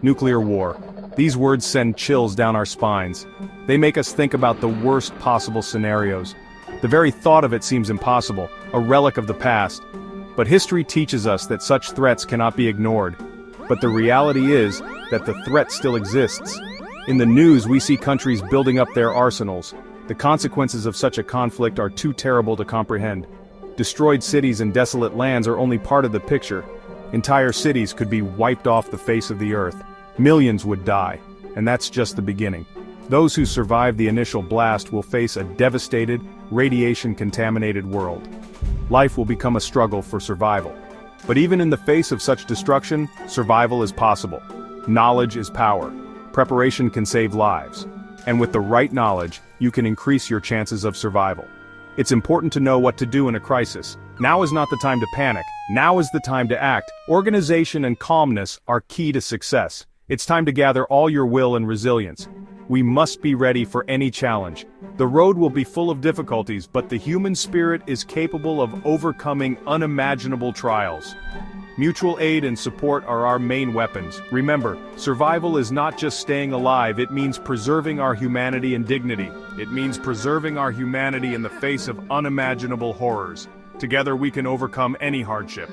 Nuclear war. These words send chills down our spines. They make us think about the worst possible scenarios. The very thought of it seems impossible, a relic of the past. But history teaches us that such threats cannot be ignored. But the reality is that the threat still exists. In the news, we see countries building up their arsenals. The consequences of such a conflict are too terrible to comprehend. Destroyed cities and desolate lands are only part of the picture. Entire cities could be wiped off the face of the earth. Millions would die, and that's just the beginning. Those who survive the initial blast will face a devastated, radiation-contaminated world. Life will become a struggle for survival. But even in the face of such destruction, survival is possible. Knowledge is power. Preparation can save lives. And with the right knowledge, you can increase your chances of survival. It's important to know what to do in a crisis. Now is not the time to panic. Now is the time to act. Organization and calmness are key to success. It's time to gather all your will and resilience. We must be ready for any challenge. The road will be full of difficulties, but the human spirit is capable of overcoming unimaginable trials. Mutual aid and support are our main weapons. Remember, survival is not just staying alive, it means preserving our humanity and dignity. It means preserving our humanity in the face of unimaginable horrors. Together we can overcome any hardship.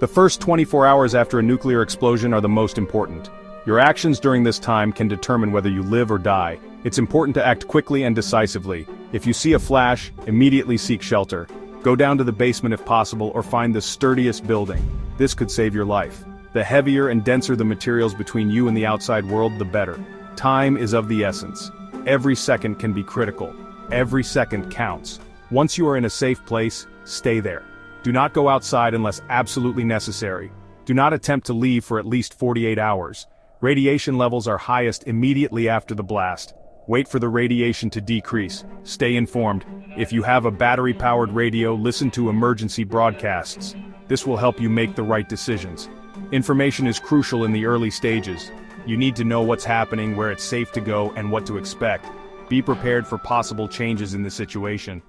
The first 24 hours after a nuclear explosion are the most important. Your actions during this time can determine whether you live or die. It's important to act quickly and decisively. If you see a flash, immediately seek shelter. Go down to the basement if possible, or find the sturdiest building. This could save your life. The heavier and denser the materials between you and the outside world, the better. Time is of the essence. Every second can be critical. Every second counts. Once you are in a safe place, stay there. Do not go outside unless absolutely necessary. Do not attempt to leave for at least 48 hours. Radiation levels are highest immediately after the blast. Wait for the radiation to decrease. Stay informed. If you have a battery-powered radio, listen to emergency broadcasts. This will help you make the right decisions. Information is crucial in the early stages. You need to know what's happening, where it's safe to go, and what to expect. Be prepared for possible changes in the situation.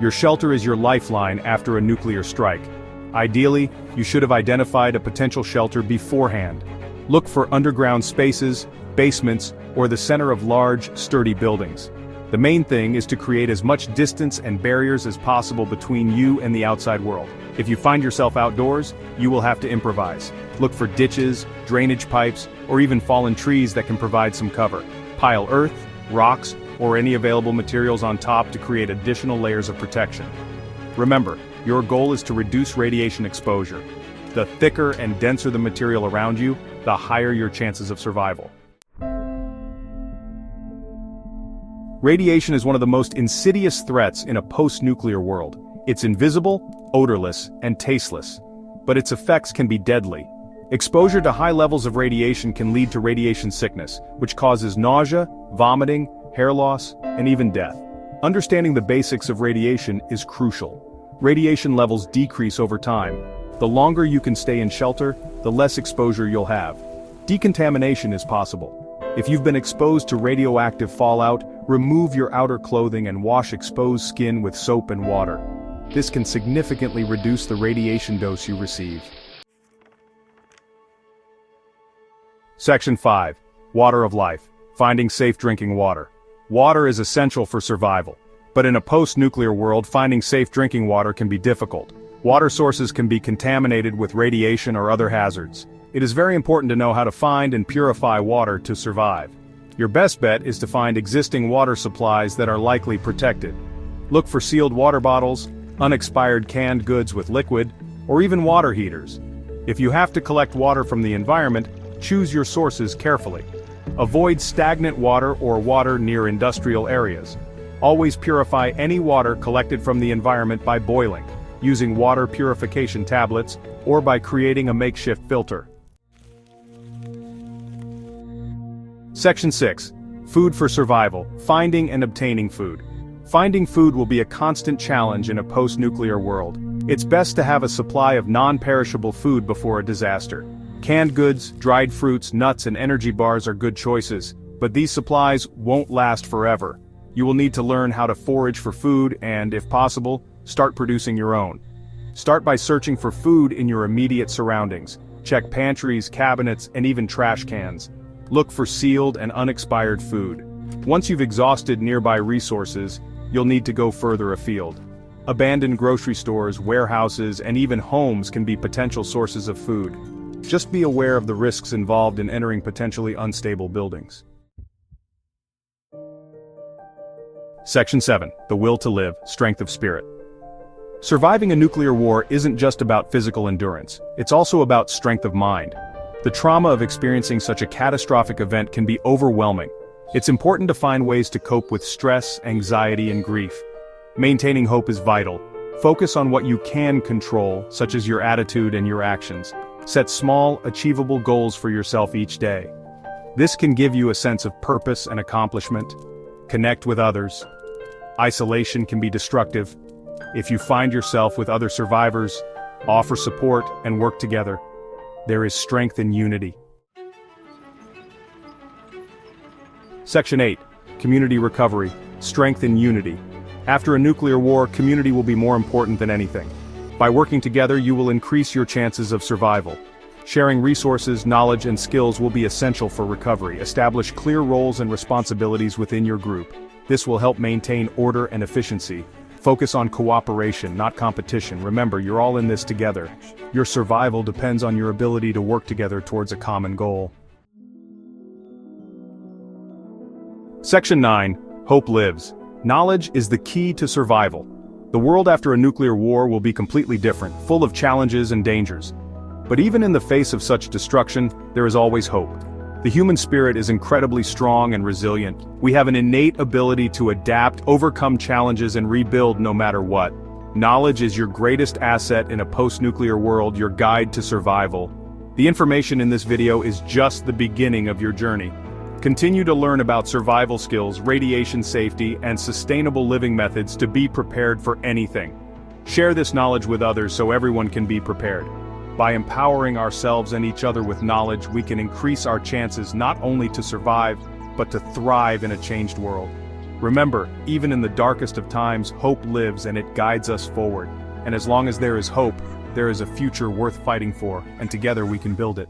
Your shelter is your lifeline after a nuclear strike. Ideally, you should have identified a potential shelter beforehand. Look for underground spaces, basements, or the center of large, sturdy buildings. The main thing is to create as much distance and barriers as possible between you and the outside world. If you find yourself outdoors, you will have to improvise. Look for ditches, drainage pipes, or even fallen trees that can provide some cover. Pile earth, rocks, or any available materials on top to create additional layers of protection. Remember, your goal is to reduce radiation exposure. The thicker and denser the material around you, the higher your chances of survival. Radiation is one of the most insidious threats in a post-nuclear world. It's invisible, odorless, and tasteless. But its effects can be deadly. Exposure to high levels of radiation can lead to radiation sickness, which causes nausea, vomiting, hair loss, and even death. Understanding the basics of radiation is crucial. Radiation levels decrease over time. The longer you can stay in shelter, the less exposure you'll have. Decontamination is possible. If you've been exposed to radioactive fallout, remove your outer clothing and wash exposed skin with soap and water. This can significantly reduce the radiation dose you receive. Section 5. Water of life. Finding safe drinking water. Water is essential for survival. But in a post-nuclear world, finding safe drinking water can be difficult. Water sources can be contaminated with radiation or other hazards. It is very important to know how to find and purify water to survive. Your best bet is to find existing water supplies that are likely protected. Look for sealed water bottles, unexpired canned goods with liquid, or even water heaters. If you have to collect water from the environment, choose your sources carefully. Avoid stagnant water or water near industrial areas. Always purify any water collected from the environment by boiling, using water purification tablets, or by creating a makeshift filter. Section 6. Food for survival. Finding and obtaining food. Finding food will be a constant challenge in a post-nuclear world. It's best to have a supply of non-perishable food before a disaster. Canned goods, dried fruits, nuts, and energy bars are good choices, but these supplies won't last forever. You will need to learn how to forage for food and, if possible, start producing your own. Start by searching for food in your immediate surroundings. Check pantries, cabinets, and even trash cans. Look for sealed and unexpired food. Once you've exhausted nearby resources, you'll need to go further afield. Abandoned grocery stores, warehouses, and even homes can be potential sources of food. Just be aware of the risks involved in entering potentially unstable buildings. Section 7. The Will to Live, Strength of Spirit. Surviving a nuclear war isn't just about physical endurance, it's also about strength of mind. The trauma of experiencing such a catastrophic event can be overwhelming. It's important to find ways to cope with stress, anxiety, and grief. Maintaining hope is vital. Focus on what you can control, such as your attitude and your actions. Set small, achievable goals for yourself each day. This can give you a sense of purpose and accomplishment. Connect with others. Isolation can be destructive. If you find yourself with other survivors, offer support and work together. There is strength in unity. Section 8. Community Recovery, Strength in Unity. After a nuclear war, community will be more important than anything. By working together, you will increase your chances of survival. Sharing resources, knowledge, and skills will be essential for recovery. Establish clear roles and responsibilities within your group. This will help maintain order and efficiency. Focus on cooperation, not competition. Remember, you're all in this together. Your survival depends on your ability to work together towards a common goal. Section 9. Hope Lives. Knowledge is the key to survival. The world after a nuclear war will be completely different, full of challenges and dangers. But even in the face of such destruction, there is always hope. The human spirit is incredibly strong and resilient. We have an innate ability to adapt, overcome challenges, and rebuild no matter what. Knowledge is your greatest asset in a post-nuclear world, your guide to survival. The information in this video is just the beginning of your journey. Continue to learn about survival skills, radiation safety, and sustainable living methods to be prepared for anything. Share this knowledge with others so everyone can be prepared. By empowering ourselves and each other with knowledge, we can increase our chances not only to survive, but to thrive in a changed world. Remember, even in the darkest of times, hope lives and it guides us forward. And as long as there is hope, there is a future worth fighting for, and together we can build it.